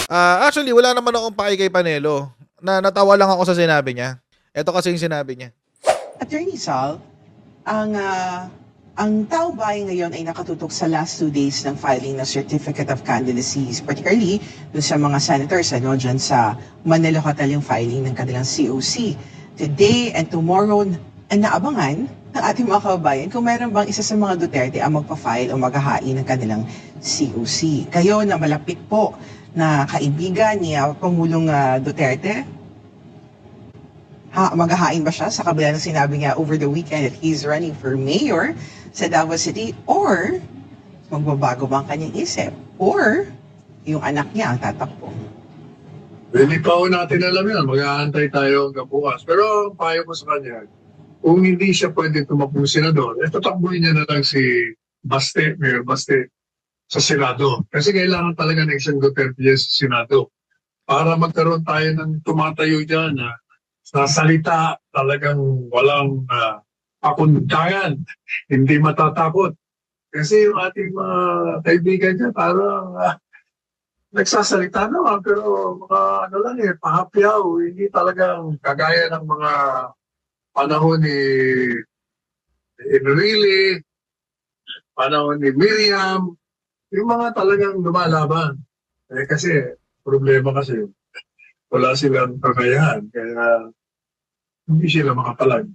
Actually, wala naman akong paki kay Panelo. Natawa lang ako sa sinabi niya. Ito kasi yung sinabi niya. Attorney Sal, ang tao bayan ngayon ay nakatutok sa last 2 days ng filing ng Certificate of Candidacies, particularly dun sa mga senators dyan sa Manila Hotel yung filing ng kanilang COC. Today and tomorrow, ang naabangan ng ating mga kababayan kung meron bang isa sa mga Duterte ang magpa-file o maghahain ng kanilang COC. Kayo na malapit po na kaibigan ni Pangulong Duterte, maghahain ba siya sa kabila ng sinabi niya over the weekend that he's running for mayor sa Davao City, or magbabago ba ang kanyang isip, or yung anak niya ang tatakbo? Hindi pa ho natin alam yan. Mag-aantay tayo hanggang bukas. Pero ang payo ko sa kanya, kung hindi siya pwede tumakbong senador, tatakbuhin niya na lang si Baste, Mayor Baste, sa Senado. Kasi kailangan talaga ng isang Duterte sa Senado para magkaroon tayo ng tumatayo dyan na salita talagang walang pakundangan, hindi matatakot. Kasi yung ating mga kaibigan niya parang nagsasalita naman pero mga ano lang pahapyaw, hindi talagang kagaya ng mga panahon ni Enrile, panahon ni Miriam, yung mga talagang lumalaban. Kasi problema kasi wala silang kakayahan, kaya hindi sila makapalag.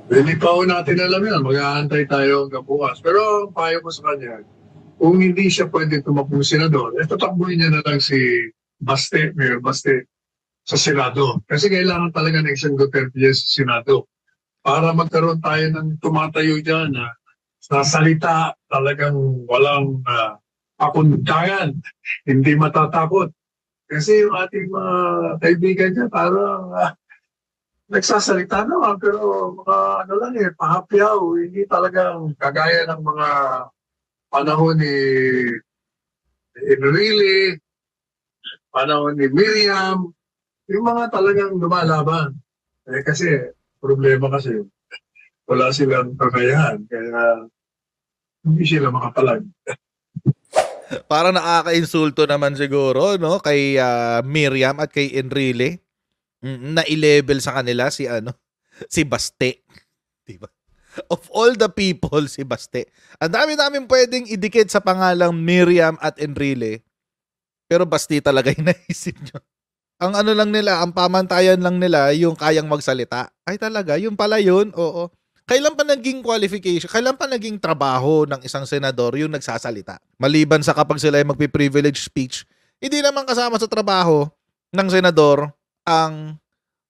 Hindi pa ho natin alam yan. Mag-aantay tayo hanggang bukas. Pero ang payo ko sa kanya, kung hindi siya pwede tumakbong senador, tatakbuhin niya na lang si Baste, Mayor Baste, sa Senado. Kasi kailangan talaga ng isang Duterte sa Senado para magkaroon tayo ng tumatayo dyan na salita talagang walang pakundangan, hindi matatakot. Kasi yung ating mga kaibigan niya parang nagsasalita naman pero mga ano lang pahapyaw, hindi talagang kagaya ng mga panahon ni Enrile, panahon ni Miriam, yung mga talagang lumalaban. Kasi problema kasi wala silang kakayahan, kaya hindi sila makapalag. Parang nakaka-insulto naman siguro, no, kay Miriam at kay Enrile. Na i-level sa kanila si si Baste, 'di ba? Of all the people, si Baste. Ang dami-daming pwedeng idikit sa pangalang Miriam at Enrile. Pero Baste talaga yung naisip nyo. Ang ano lang nila, ang pamantayan lang nila yung kayang magsalita. Ay talaga, yung pala yun, oo. Kailan pa naging qualification, kailan pa naging trabaho ng isang senador yung nagsasalita? Maliban sa kapag sila ay magpi-privilege speech, hindi naman kasama sa trabaho ng senador ang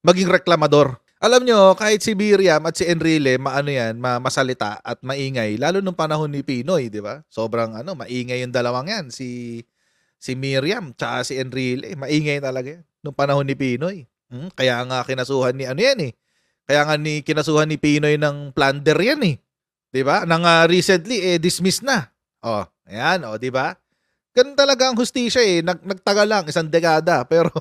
maging reklamador. Alam nyo, kahit si Miriam at si Enrile, masalita at maingay, lalo nung panahon ni Pinoy, di ba? Sobrang maingay yung dalawang yan. Si Miriam tsaka si Enrile, maingay talaga yan nung panahon ni Pinoy. Kaya nga kinasuhan ni Kaya nga kinasuhan ni Pinoy ng plunder yan eh. 'Di ba? Nang recently dismiss na. Oh, ayan, oh, 'di ba? Ganun talaga ang hustisya eh. Nagtagal lang isang dekada pero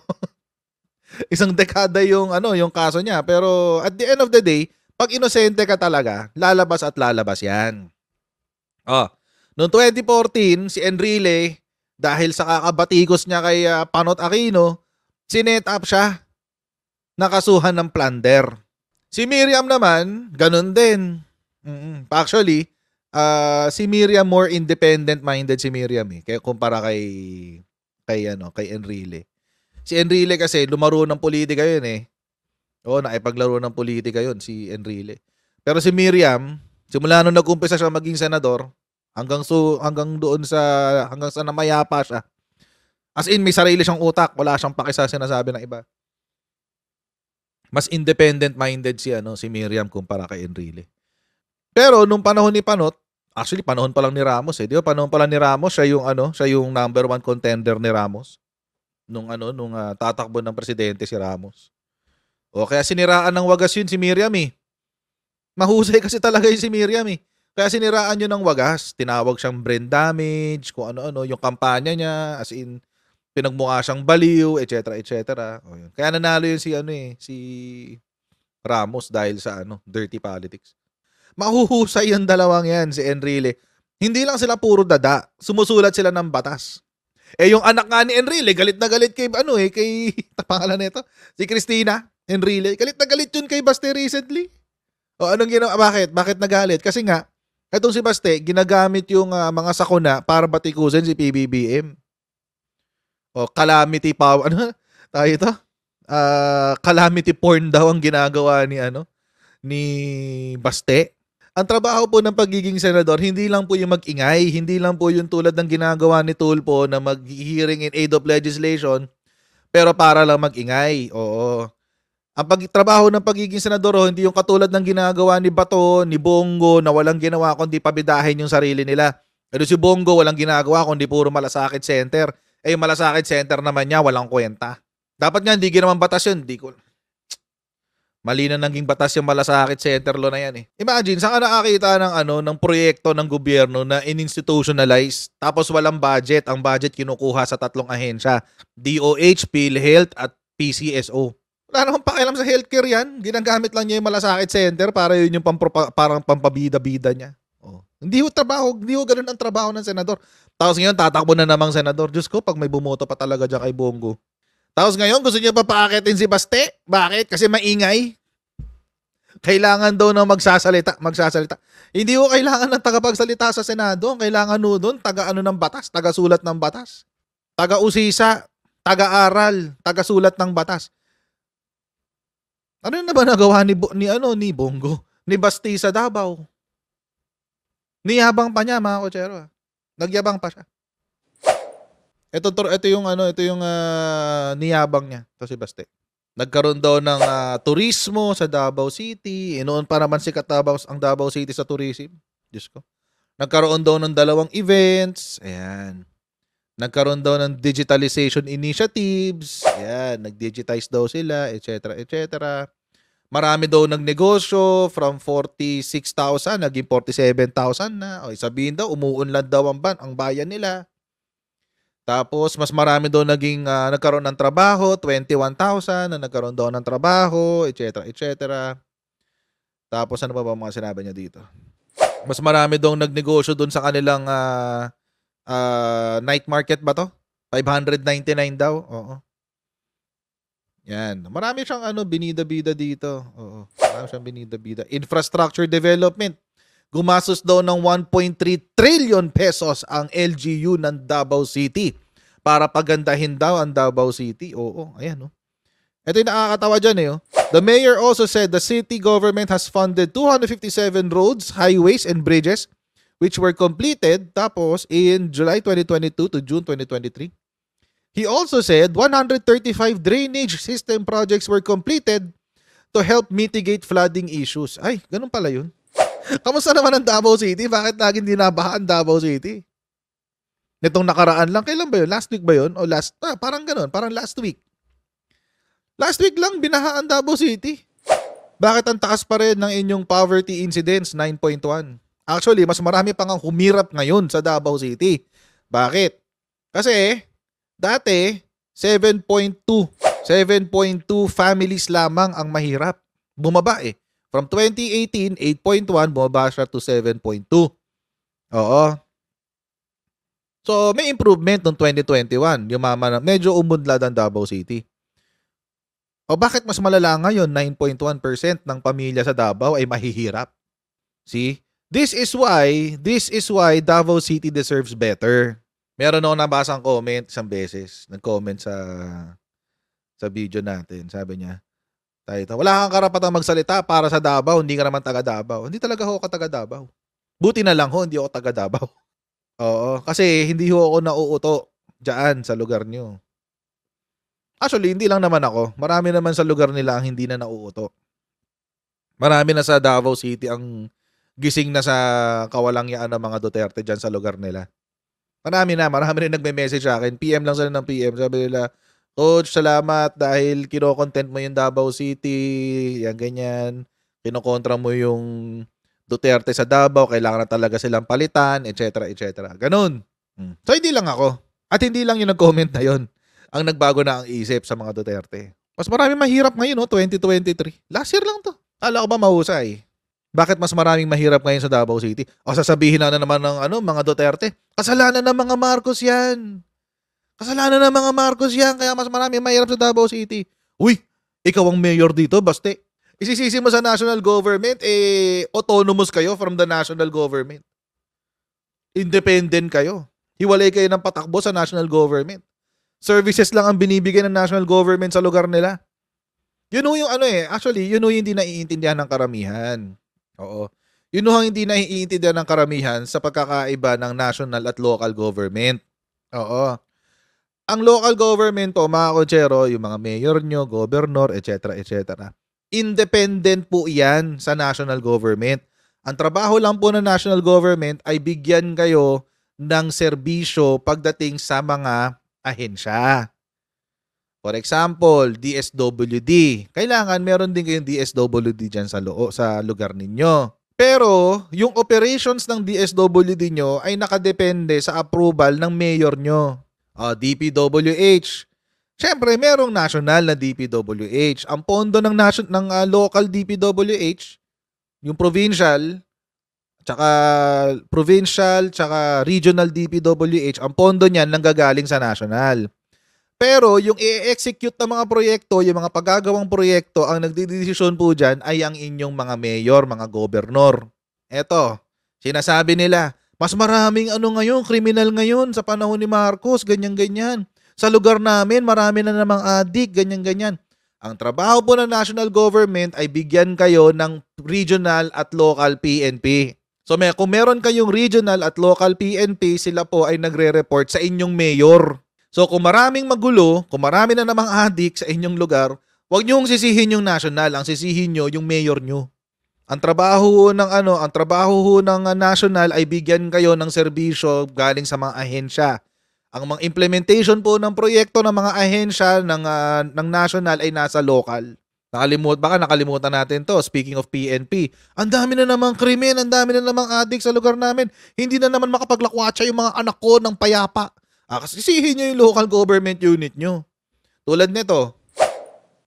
isang dekada yung yung kaso niya, pero at the end of the day, pag inosente ka talaga, lalabas at lalabas 'yan. Oh, noong 2014 si Enrile dahil sa kakabatikos niya kay Panot Aquino, sinet up siya. Nakasuhan ng plunder. Si Miriam naman, ganun din. Actually, si Miriam more independent-minded si Miriam eh, kaya kumpara kay Enrile. Si Enrile kasi lumaro ng politika yun eh. Oo, nakipaglaro ng politika yun si Enrile. Pero si Miriam, simula nung nag-umpisa siya maging senador, hanggang sa namayapa siya. As in, may sarili siyang utak, wala siyang pakisa sinasabi ng iba. Mas independent-minded si Miriam kumpara kay Enrile. Pero nung panahon ni Panot, actually panahon pa lang ni Ramos eh. Di ba panahon pa lang ni Ramos, siya yung number 1 contender ni Ramos. Nung tatakbo ng presidente si Ramos. O kaya siniraan ng wagas yun si Miriam eh. Mahusay kasi talaga yun si Miriam eh. Kaya siniraan yun ng wagas. Tinawag siyang brain damage, kung ano-ano, yung kampanya niya, as in, pinagmukha siyang baliw, etc. etc. O yun. Kaya nanalo yun si Ramos dahil sa dirty politics. Mahuhusay yung dalawang yan, si Enrile. Hindi lang sila puro dada, sumusulat sila ng batas. Eh yung anak nga ni Enrile, galit na galit kay kay pangalan nito, si Cristina Enrile. Galit na galit yun kay Baste recently. O anong ginawa? Bakit nagalit? Kasi nga etong si Baste ginagamit yung mga sakuna para batikusin si PBBM. O calamity power tayo ito? Calamity porn daw ang ginagawa ni Baste. Ang trabaho po ng pagiging senador, hindi lang po yung mag-ingay, hindi lang po yung tulad ng ginagawa ni Tulfo na mag-hearing in aid of legislation, pero para lang mag-ingay. Oo. Ang trabaho ng pagiging senador, hindi yung katulad ng ginagawa ni Bato, ni Bongo, na walang ginawa kundi pabidahin yung sarili nila. Pero si Bongo, walang ginagawa kundi puro malasakit center. Eh, yung malasakit center naman niya, walang kwenta. Dapat nga, hindi ginawan batas yun. Mali na naging batas yung malasakit center law na yan eh. Imagine, saan ka nakakita ng proyekto ng gobyerno na in-institutionalize tapos walang budget. Ang budget kinukuha sa 3 ahensya. DOH, PhilHealth at PCSO. Wala namang pakialam sa healthcare yan. Ginagamit lang niya yung malasakit center para yun yung parang pampabida-bida niya. Oh. Hindi ho ganun ang trabaho ng senador. Tapos ngayon, tatakbo na namang senador. Diyos ko, pag may bumoto pa talaga dyan kay Bongo. Tapos ngayon, gusto niya papaakitin si Baste. Bakit? Kasi maingay. Kailangan daw na magsasalita. Hindi ko kailangan ng tagapagsalita sa Senado. Kailangan doon, taga-ano ng batas, taga-sulat ng batas. Taga-usisa, taga-aral, taga-sulat ng batas. Ano na ba nagawa ni Bongo? Ni Baste sa Davao? Niyabang pa niya, mga kotsero. Nagyabang pa siya. Ito yung niyabang niya, to si Baste. Nagkaroon daw ng turismo sa Davao City. Noon pa naman sikat ang Davao City sa tourism. Diyos ko. Nagkaroon daw ng 2 events. Ayan. Nagkaroon daw ng digitalization initiatives. Ayan. Nag-digitize daw sila, etc. Marami daw nagnegosyo from 46,000 naging 47,000 na. O sabihin daw, umuunlad daw ang bayan nila. Tapos, mas marami daw nagkaroon ng trabaho, 21,000 na nagkaroon daw ng trabaho, etc. Tapos, ano pa ba mga sinabi niya dito? Mas marami daw nagnegosyo doon sa kanilang night market ba to? 599 daw. Oo. Yan. Marami siyang binida-bida dito. Oo. Marami siyang binida-bida. Infrastructure development. Gumastos daw ng 1.3 trillion pesos ang LGU ng Davao City para pagandahin daw ang Davao City. Oo, ayan oh. Ito yung nakakatawa dyan eh. Oh. The mayor also said the city government has funded 257 roads, highways, and bridges which were completed tapos in July 2022 to June 2023. He also said 135 drainage system projects were completed to help mitigate flooding issues. Ay, ganun pala yun. Kamusta naman ang Davao City? Bakit laging dinabaha ang Davao City? Nitong nakaraan lang, kailan ba yun? Last week ba yun? O parang ganun, parang last week. Last week lang, binaha ang Davao City. Bakit ang taas pa rin ng inyong poverty incidence, 9.1? Actually, mas marami pang ang humirap ngayon sa Davao City. Bakit? Kasi, dati, 7.2 families lamang ang mahirap. Bumaba eh. From 2018, 8.1, bumaba siya to 7.2. Oo. So, may improvement noong 2021. Medyo umunlad ang Davao City. O bakit mas malala ngayon? 9.1% ng pamilya sa Davao ay mahihirap. See? This is why Davao City deserves better. Meron ako nabasang comment isang beses. Nag-comment sa video natin. Sabi niya, wala kang karapatang magsalita para sa Davao, hindi ka naman taga Davao. Hindi talaga ako taga Davao. Buti na lang hindi ako taga Davao. Oo, kasi hindi ako nauuto diyan sa lugar niyo. Actually, hindi lang naman ako. Marami naman sa lugar nila ang hindi na nauuto. Marami na sa Davao City ang gising na sa kawalangyaan ng mga Duterte diyan sa lugar nila. Marami rin nagme-message sa akin. PM lang sila ng PM. Sabi nila, Coach, salamat dahil kino-content mo yung Davao City, yan ganyan. Kinokontra mo yung Duterte sa Davao, kailangan na talaga silang palitan, etc. Ganun. So, hindi lang ako. At hindi lang yung nag-comment na yun ang nagbago na ang isip sa mga Duterte. Mas marami mahirap ngayon, 2023. Last year lang to. Kala ko ba mahusay? Bakit mas maraming mahirap ngayon sa Davao City? O sasabihin na naman ng mga Duterte, kasalanan ng mga Marcos 'yan. Kasalanan ng mga Marcos 'yan kaya mas maraming mahirap sa Davao City. Uy, ikaw ang mayor dito, Baste. Isisisi mo sa national government, autonomous kayo from the national government. Independent kayo. Hiwalay kayo ng patakbo sa national government. Services lang ang binibigay ng national government sa lugar nila. Yun ho yung actually, yun ho yung hindi naiintindihan ng karamihan. Oo. Yun ho ang hindi naiintindihan ng karamihan sa pagkakaiba ng national at local government. Oo. Ang local government po, mga kotsero, yung mga mayor nyo, governor, etc., etc., independent po yan sa national government. Ang trabaho lang po ng national government ay bigyan kayo ng serbisyo pagdating sa mga ahensya. For example, DSWD. Kailangan meron din kayong DSWD dyan sa lugar ninyo. Pero, yung operations ng DSWD nyo ay nakadepende sa approval ng mayor nyo. DPWH. Siyempre, merong national na DPWH. Ang pondo ng local DPWH, yung provincial, tsaka regional DPWH, ang pondo niyan nanggagaling sa national. Pero yung i-execute ng mga proyekto, yung mga paggagawang proyekto, ang nagdidesisyon po dyan ay ang inyong mga mayor, mga gobernur. Eto, sinasabi nila, mas maraming kriminal ngayon sa panahon ni Marcos, ganyan-ganyan. Sa lugar namin, marami na namang adik, ganyan-ganyan. Ang trabaho po ng national government ay bigyan kayo ng regional at local PNP. So kung meron kayong regional at local PNP, sila po ay nagre-report sa inyong mayor. So kung maraming magulo, kung marami na namang adik sa inyong lugar, huwag niyo sisihin yung national, ang sisihin niyo yung mayor niyo. Ang trabaho ng national ay bigyan kayo ng serbisyo galing sa mga ahensya. Ang mga implementation po ng proyekto ng mga ahensya ng national ay nasa local. Baka nakalimutan natin to. Speaking of PNP, ang dami na namang krimen, ang dami na namang adik sa lugar namin. Hindi na naman makapaglakwatsa yung mga anak ko ng payapa. Kasisihin nyo yung local government unit nyo. Tulad nito,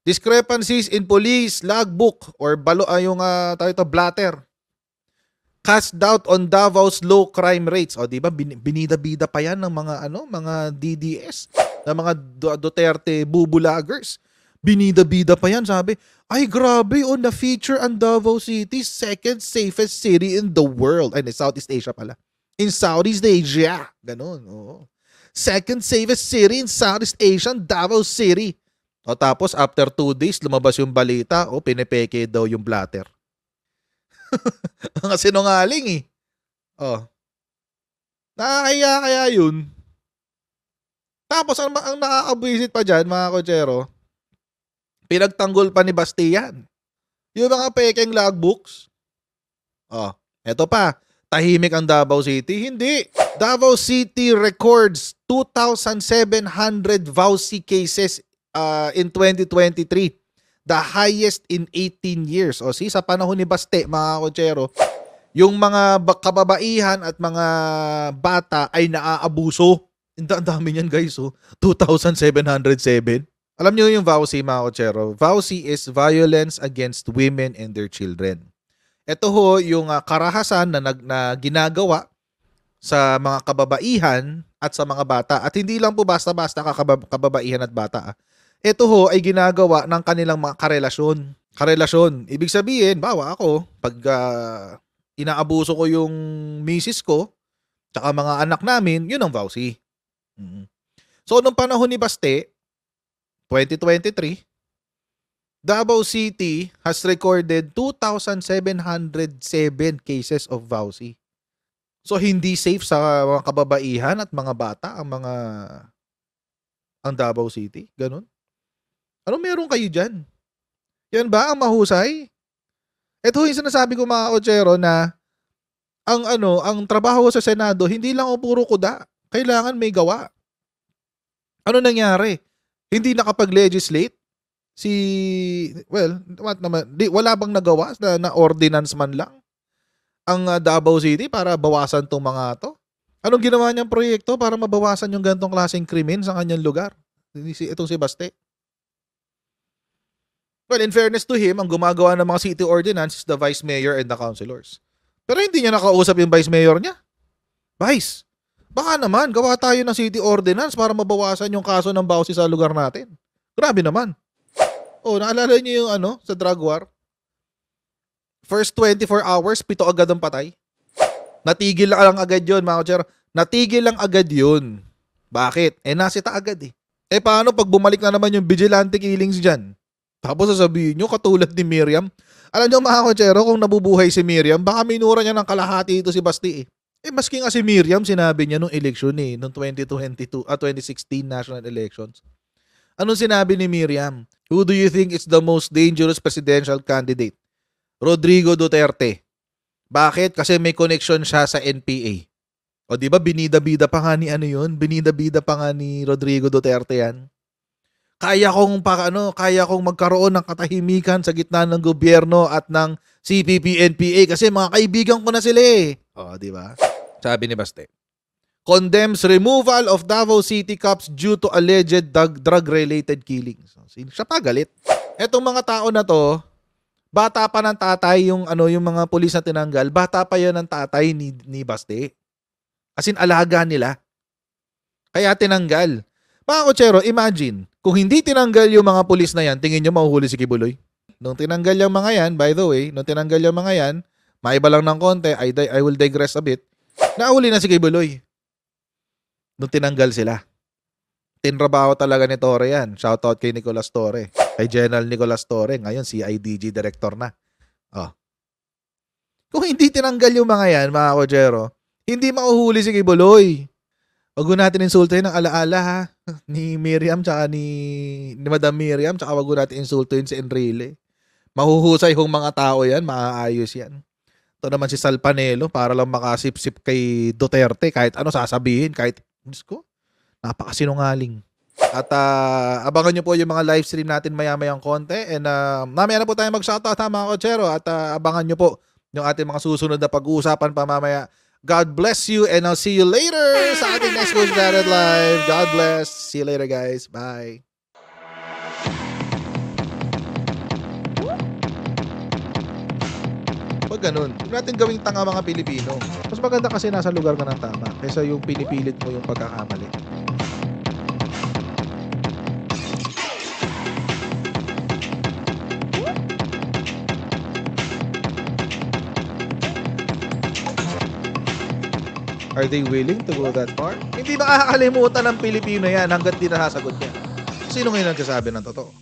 discrepancies in police logbook or blatter. Cast doubt on Davao's low crime rates. O di ba binida-bida pa yan ng mga DDS, ng mga Duterte bubulagers. Binida-bida pa yan, sabi, ay grabe, na-feature ang Davao City, second safest city in the world. Ay, Southeast Asia pala. In Southeast Asia. Ganun, oo. Second safest city in Southeast Asia, Davao City. O tapos, after 2 days, lumabas yung balita, pinepeke daw yung blatter. Ang sinungaling eh. Nakakaya kaya yun. Tapos, ang nakakabwisit pa dyan, mga kotsero, pinagtanggol pa ni Bastian. Yung mga pekeng logbooks. Eto pa, tahimik ang Davao City. Hindi. Davao City records 2,700 VAUSI cases in 2023. The highest in 18 years. Sa panahon ni Baste, mga kotsero, yung mga kababaihan at mga bata ay naaabuso. Ang dami niyan, guys. 2,707. Alam niyo yung VAUSI, mga kotsero. VAUSI is Violence Against Women and Their Children. Ito ho yung karahasan na ginagawa sa mga kababaihan at sa mga bata. At hindi lang po basta-basta kababaihan at bata. Ito ho ay ginagawa ng kanilang mga karelasyon. Ibig sabihin, ako, pag inaabuso ko yung misis ko, tsaka mga anak namin, yun ang VAUSI. So, nung panahon ni Baste, 2023, Davao City has recorded 2,707 cases of VAUSI. So, hindi safe sa mga kababaihan at mga bata ang Davao City. Ganun. Ano meron kayo dyan? Yan ba ang mahusay? Ito yung sinasabi ko, mga kotsero, na ang trabaho sa Senado, hindi lang puro kuda. Kailangan may gawa. Ano nangyari? Hindi nakapag-legislate? Wala bang nagawa na ordinance man lang ang Davao City para bawasan tong mga to? Anong ginawa niyang proyekto para mabawasan yung ganitong klaseng krimen sa kanyang lugar? Itong si Baste. Well, in fairness to him, ang gumagawa ng mga city ordinance is the vice mayor and the councilors. Pero hindi niya nakausap yung vice mayor niya. Vice, baka naman gawa tayo ng city ordinance para mabawasan yung kaso ng bawsi sa lugar natin. Grabe naman. Oh, naalala niyo yung sa drug war? First 24 hours, 7 agad ang patay. Natigil lang agad yun, mga kutsero. Natigil lang agad yun. Bakit? Nasita agad eh. Paano pag bumalik na naman yung vigilante killings dyan? Tapos sasabihin nyo, katulad ni Miriam. Alam nyo mga kutsero, kung nabubuhay si Miriam, baka minura niya ng kalahati ito si Basti eh. Maski nga si Miriam, sinabi niya nung election nung 2016 national elections. Anong sinabi ni Miriam? Who do you think is the most dangerous presidential candidate? Rodrigo Duterte. Bakit? Kasi may connection siya sa NPA. O di ba binida-bida pa nga ni Binida-bida pa nga ni Rodrigo Duterte yan. Kaya kong magkaroon ng katahimikan sa gitna ng gobyerno at ng CPP-NPA kasi mga kaibigan ko na sila eh. O, di ba? Sabi ni Baste. Condemns removal of Davao City cops due to alleged drug-related killings. Siya pa galit. Etong mga tao na to, bata pa ng tatay yung mga pulis na tinanggal, bata pa yan ng tatay ni Baste. As in, alaga nila. Kaya tinanggal. Mga kutsero, imagine, kung hindi tinanggal yung mga pulis na yan, tingin nyo mahuhuli si Kibuloy? Nung tinanggal yung mga yan, by the way, maiba lang ng konti, I will digress a bit, nahuli na si Kibuloy. Nung tinanggal sila. Tinrabaho talaga ni Torre yan. Shoutout kay Nicolas Torre. Kay General Nicolas Torre. Ngayon, CIDG director na. Oh. Kung hindi tinanggal yung mga yan, mga kutsero, hindi mahuhuli si Kibuloy. Wag natin insultuhin ng alaala ha. Ni Miriam tsaka ni Madam Miriam tsaka wag natin insultuhin si Enrile. Mahuhusay hong mga tao yan, maaayos yan. Ito naman si Sal Panelo para lang makasip-sip kay Duterte kahit ano sasabihin, kahit Diyos ko, napakasinungaling. At abangan nyo po yung mga live stream natin maya-mayang konti and mamaya na po tayo mag-shoutout ha mga kotsero at abangan nyo po yung ating mga susunod na pag-uusapan pa mamaya. God bless you and I'll see you later sa ating next Coach Jared Live. God bless. See you later guys. Bye. Pag ganun, huwag natin gawing tanga mga Pilipino. Mas maganda kasi nasa lugar ka ng tama kaysa yung pinipilit mo yung pagkakamali. Are they willing to go that far? Hindi makakalimutan ng Pilipino yan hanggat di nasasagot niya. Sino ngayon nagsasabi ng totoo?